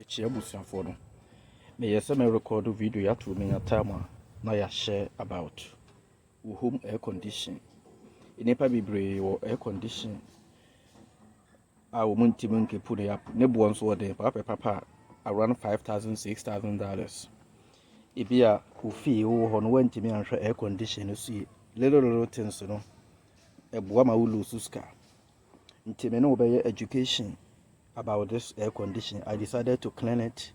Chiabusianfo no me yesa me record video ya to me atama na ya share about home air condition. Inepa bibre wo air condition a wo muntimi nke pu ne ne bo nso de papa around $5,000 $6,000. Ibia ofi wo ho no wantimi anhwe air condition no so little things no eboa ma wo lose ska. Ntimi no be education about this air condition. I decided to clean it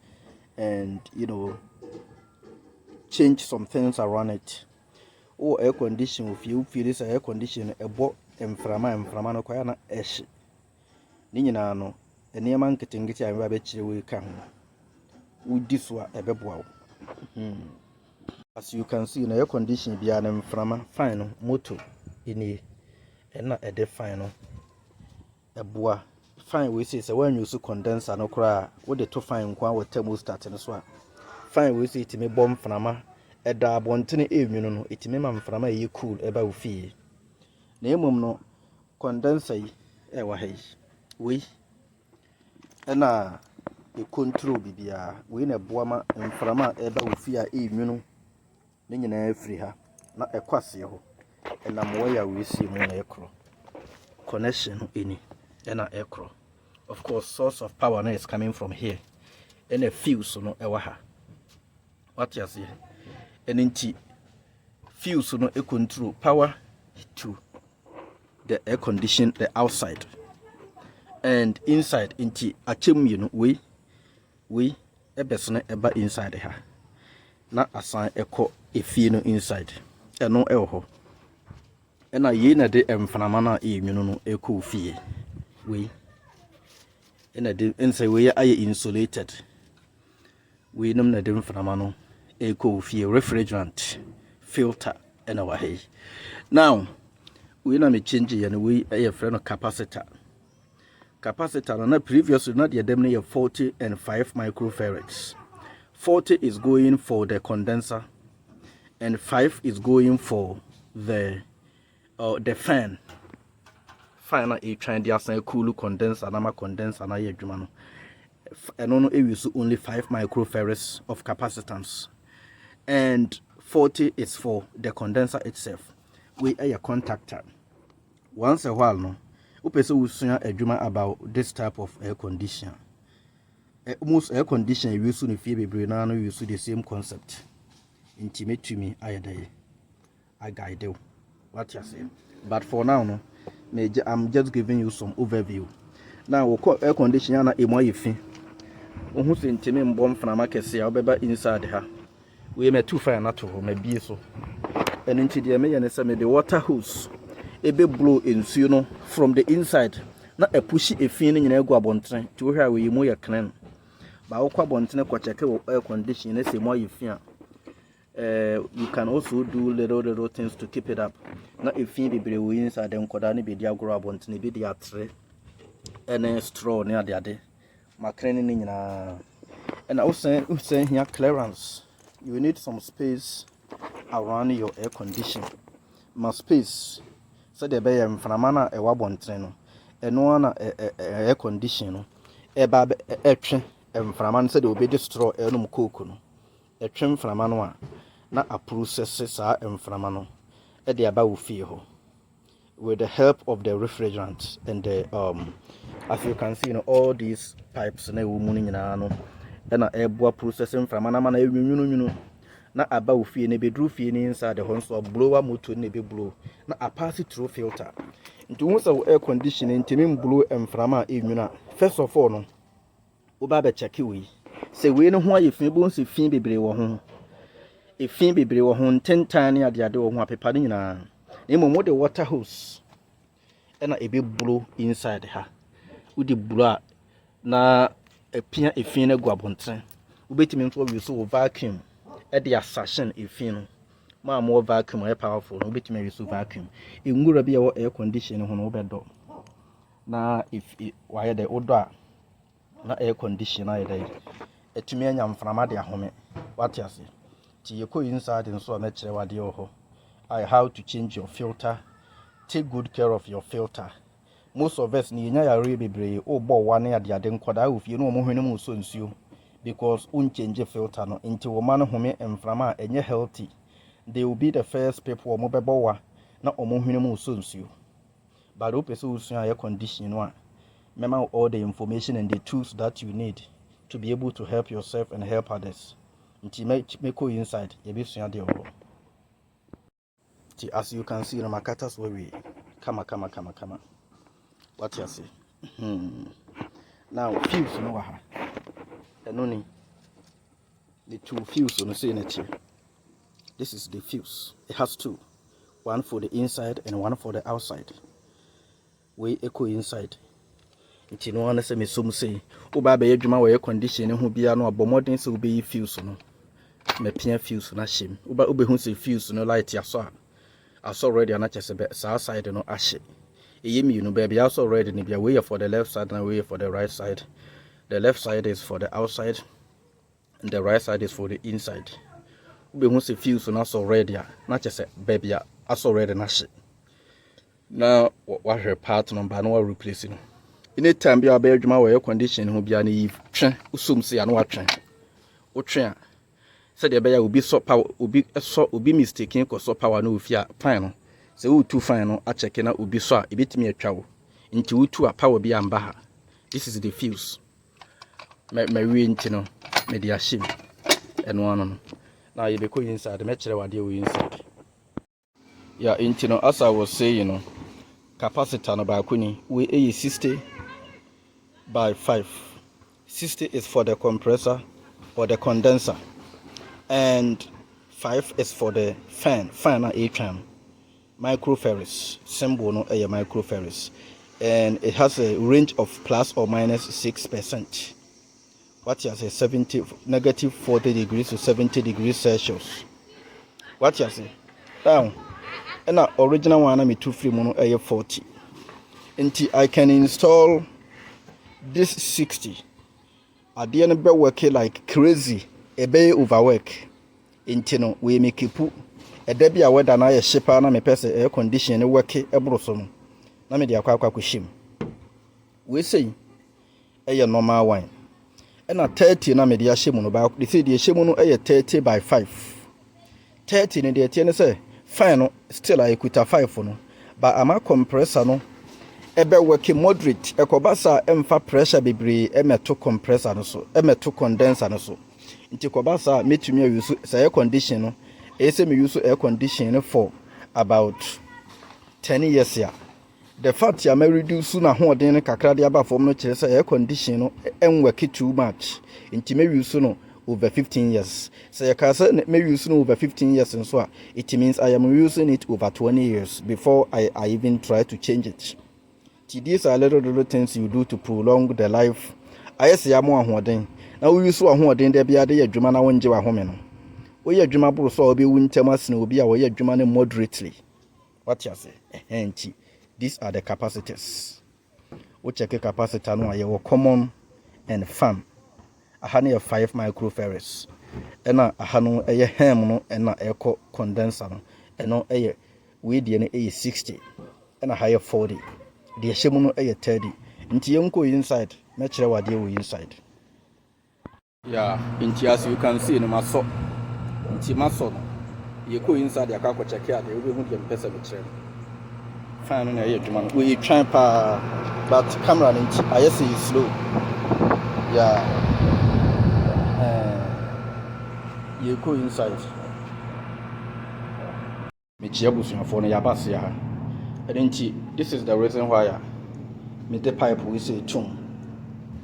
and change some things around it. Oh, air condition, if you feel this air condition ebo emframa no kwaya na esh ni nyina no enema nketengeti a be chire we ka ho udi so a ebeboa wo. As you can see, na air condition bia na emframa fine no motor ini ena ede fine no eboa fine we say when you condenser no kra wo de to fine kwa wo thermostat no so a fine we say itime bom frama eda abontene enwunu no itime ma mframa ye cool eba wo fie na emom no condenser yi wa ha yi we na e control bibia we na boa ma mframa eba wo fie a enwunu ne nyina afiri ha na ekwase ho na mo ya we si mu na ekro connection any and an aircraft. Of course, source of power now is coming from here. And a fuse no ewaha. What you see? And into fuse no e control power to the air condition the outside. And inside into a chim we a person eba inside her. Na assign echo a fee inside. And no elho. And a yena de emfanamana no echo fee. We in a inside we are insulated. We num na dim framano eco fee refrigerant filter and our hay. Now we na me change and we a friend of capacitor. Capacitor na previously not the dem near 40 and 5 microfarads. 40 is going for the condenser and 5 is going for the fan. Final a trying the cool condenser and condenser na yedwuma no eno we use only 5 microfarads of capacitance and 40 is for the condenser itself. We a contactor once a while no upese usua adwuma about this type of air condition. Most air condition we use no fie bebre na no use the same concept intimate to me ayedai I guide you what you say, but for now no I'm just giving you some overview. Now we call air conditioner na emo yefi. Ohun se ntimi mbom frama kese ya obeba inside ha. We me too fire na to me bi so. And nti de me ye ne se me the water hose ebe blow ensuo no from the inside na e push efi ne nyina egu abonten. Ti wo hwa we yemu ye clean. Ba wo kwa abonten kwa check air conditioner na se mo yefi a you can also do little things to keep it up. Na if you be inside them koda ni be dia grow abontene be dia tre ene straw ne ade makrene ni nyina. And also here clearance, you need some space around your air condition. My space so the be mframa na e wa abontene no eno na air condition no e ba etwe mframa no so de obe straw enum coke no etwe mframa no a na a process sa mframa no e de aba wo fie ho with the help of the refrigerant and the as you can see all these pipes na wo mu nyina no na eboa processing mframa na na enwunwunu na aba wo fie na be dru fie ni inside the honso blower motor na be blow na a pass through filter nti wo so air conditioning ntimi blow mframa enwuna. First of all no wo ba be check we se we no ho ayefi bo nse fi bebre wo ho efin bebre wo ho ntentan ne ade wo ho apepa ne nyina na mo the water hose na ebe blow inside ha udi blow na epia efin na gu abonten ubetimi nso wi so vacuum e de assassin efin no ma mo vacuum e powerful no ubetimi wi so vacuum engura bia wo air condition ho no obedo na if why the odor na air condition na yedai etumi anya mframa de ahome what you say ti ye ko inside nso na kire wade ho how to change your filter. Take good care of your filter. Most of us ni nya ya re bebre o bo wa na ade nkoda ofie no mo hwene mo so nsuo because unchange filter no into woman home mframa enye healthy. They will be the first people omo bebowa na omo hwene mu so nsuo. But opese usu air condition no remember all the information and the tools that you need to be able to help yourself and help others. Nti make go inside ye be sua de o. As you can see, my cutters where we come. What you say? Now fuse no ha. Enoni. The two fuse on the it here. This is the fuse. It has two. One for the inside and one for the outside. We echo inside. Nti no one say me some say. Oba be adwuma we condition ho bia no abomodin say obe fuse no. Me pia fuse na shim. Oba hu say fuse no light ya so. As already an south side no ashe. You know, baby, also already ni be way for the left side and way for the right side. The left side is for the outside, and the right side is for the inside. We want to fuse on us already. Not just a baby, as already ashe. Now, what her part number no replacing. In a time, be a bedroom where condition who be an eve. Usum say, I know what train. What train? Said the bear will be so power will be mistaken because so power no fear final. So too final a checking out will be so a bit me a chow. Into two a power be ambaha. This is the fuse. My intino, media shim and one. Now you be going inside the metro what you inside. Yeah, intino as I was saying, capacitor no balcony we a 60 by 5. 60 is for the compressor or the condenser. And 5 is for the fan HM microfarad symbol no a microfarad, and it has a range of plus or minus 6%. What you say negative 40 degrees to 70 degrees Celsius. What you say down and the original one me 2 free mono a 40. Until I can install this 60. At the end be working like crazy. Ebe overwork intino we make ipu e da bia weda na ye shipa na me pese air condition ne work ebro so no na me de akwa kwahim we say e normal one e na 30 na me de ahye mu no ba de say de ahye mu no e 30 by 5 30 ne de tie ne say fine no still I equita 5 no but ama compressor no ebe work moderate ekobasa emfa pressure bebre emeto compressor no so emeto condenser no so. Nti kwabasa metumi use air condition no ese me use air condition for about 10 years ya. The fact ya me reduce na hoden kakra de aba form no kire say air condition no enwork too much. Nti me use no over 15 years. Say ya ka say me use no over 15 years nso a it means I am using it over 20 years before I even try to change it. These are little things you do to prolong the life. I say am ahoden. Na we use ahoden de bia de adwuma na wonje wa home no. We adwuma bro so obi wuntem asene obi a we adwuma ne moderately. What you say? Enti. These are the capacitors. We check capacitor no aye common and firm. Aha na 5 microfarads. Ena aha no eye hem no ena echo condenser no. Eno eye we de ne eye 60. Ena higher 40. The shemu no eye 30. Nti yenko inside. Me kire wade we inside. Yeah, inti as you can see no maso. Inti maso no. You go inside the car check here, they will be person with train. Fine, we try but camera I see is slow. Yeah. You go inside. Me chiabus your phone yabas ya. This is the reason why me the pipe we say tune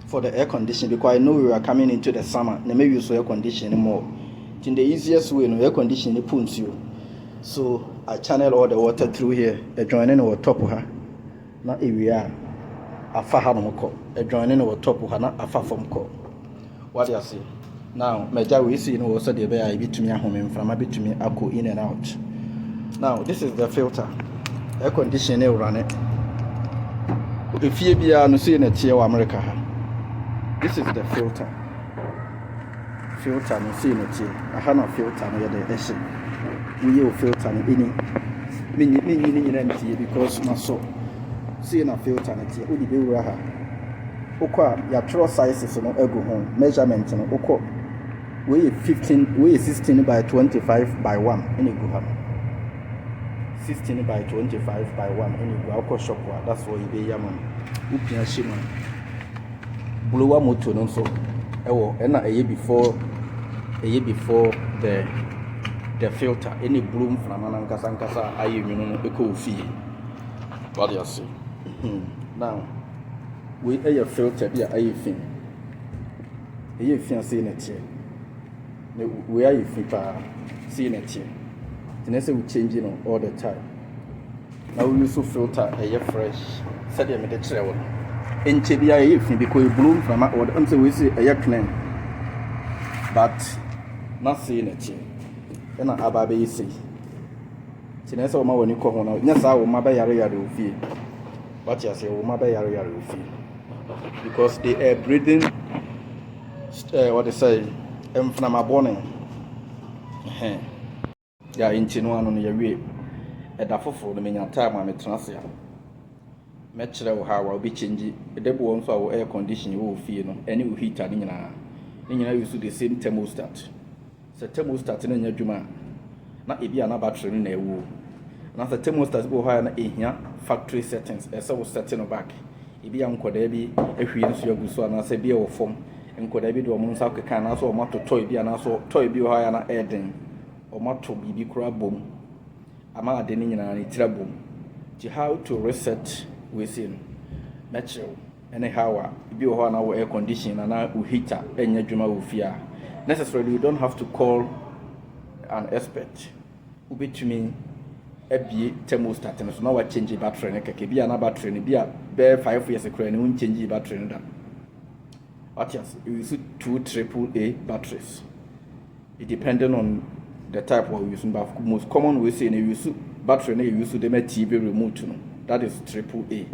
for the air conditioning, because I know we are coming into the summer. They may use air conditioning more. In the easiest way, no air conditioning pumps you. So I channel all the water through here. A joining over top of her. Not area. A far hamoko. A joining over top of her. Not a far from call. What do you see? Now, Major, we see no also the bear I beat me at home and from a bit to me. I go in and out. Now, this is the filter. Air conditioning run it. If you be no see in a tier America. This is the filter. Filter no see no tie. I have no filter no the issue. We will filter no any. Me because my so see na filter no tie. Odi be wura ha. Oko ya tro sizes no egu ho measurement no oko we 15 we 16 by 25 by 1 ene gu ha 16 by 25 by 1 ene gu oko shop wa that's what you be yam upia shima blower motor no so ewo na eye before the filter any bloom from an nkasa aye nwunu no eko fie what you see now we aye filter bia aye fin say na tie we aye fin pa say na tie then say we change no all the time now we use filter aye fresh said me de kire wo enche bia aye fin because bloom from what am say we say aye clean but not say na tie na ababe isi tina se o ma woni ko ho na nya sa wo ma ba yare ofie what you say wo ma ba yare ofie because they are breathing what they say emfnama born ya intino anu no yawie eda foforo no menya time ma metrase ya me kire wo ha wa obi change edebo won so air condition wo ofie no ene wo heater ni nyina use the same thermostat se thermostat na nya dwuma na ebi ana battery na ewu na se thermostat bo ha na ehia factory settings ese wo set no back ebi ankoda bi ehwie nso aguso na se bi e wo fom enkoda bi do mo nsa keka na so o mato toy bi ana so toy bi ha ya na eden o mato bibi kura bom ama ade ni nyina ni tira bom ti how to reset within natural anyhow bi ho na wo air condition na wo heater enya dwuma wo fia necessarily you don't have to call an expert ubetumi ebie thermostat no so na wa change battery ne keke bia na battery ne bia be 5 years kura ne un change battery no da what yes you use 2 AAA batteries it depending on the type we use but most common we say you use battery ne you use the TV remote no that is AAA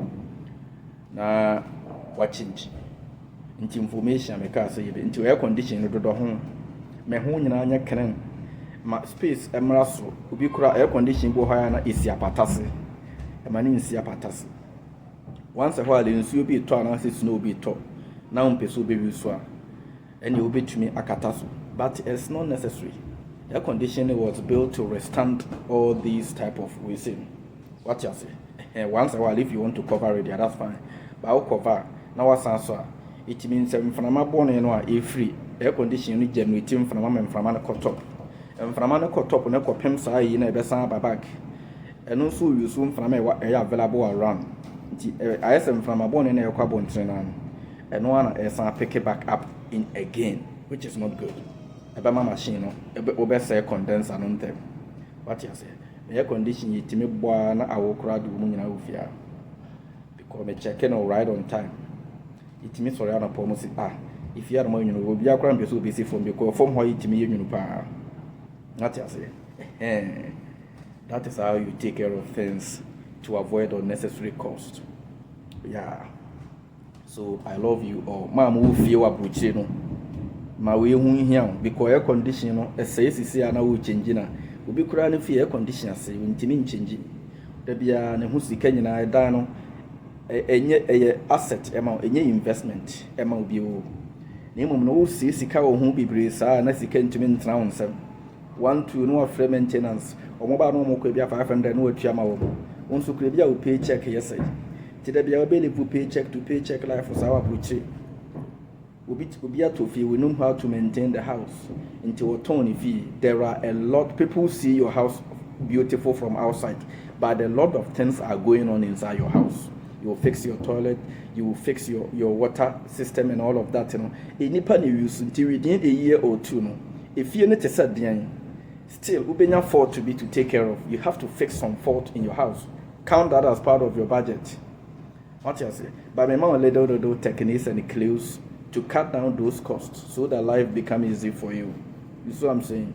na wa change into information make us say into air condition no do ho me ho nyina anya kren ma space emraso obi kura air condition bo haya na esi apatase emani nsi apatase once a while nsuo bi to na se snow bi to na umpeso be wi so a ene obetumi akataso but it's not necessary. Air conditioning was built to withstand all these type of wheezing. What you say once a while if you want to cover it that's fine but I'll cover now what's answer it means mframa born no a free air conditioning generate mframa na top mframa na top na kopem saa yi na ebesan babak eno so use mframa e available around nti ISM mframa born na ekwa bontre na eno na esan pick it back up in again which is not good ebema machine no obese condenser no ntem what you say air condition yitimi boa na awokra do mu nyina ofia because me check no right on time itimi sorry na promise if you are mo nyino obi akra mpeso obi si from because from ho itimi ye nyino pa what you say that is how you take care of things to avoid unnecessary cost. Yeah, so I love you all. Mama wo fie wa bruche no ma we hu hia because air condition no esisi ana wo change na obi kura ne fie air condition ase ntimi change da bia ne hu sika nyina dan no enye asset ema enye investment ema obi wo na emom no wo sika wo hu bibre saa na sika ntimi ntra wonsam 1 2 no afre maintenance omo ba no mo kwa bia 500 no atua ma wo wonso kura bia wo pay check yesai ti da bia wo be level pay check to pay check life for sawa bruche obi atofi we know how to maintain the house until turn fee. There are a lot people see your house beautiful from outside but a lot of things are going on inside your house. You will fix your toilet, you will fix your water system and all of that, you know. Enipa ni use until within a year or two, no. If you need to set the still ubenya fault to be to take care of. You have to fix some fault in your house. Count that as part of your budget. What you say? But my mom little techniques and clues to cut down those costs so that life become easy for you. You see what I'm saying?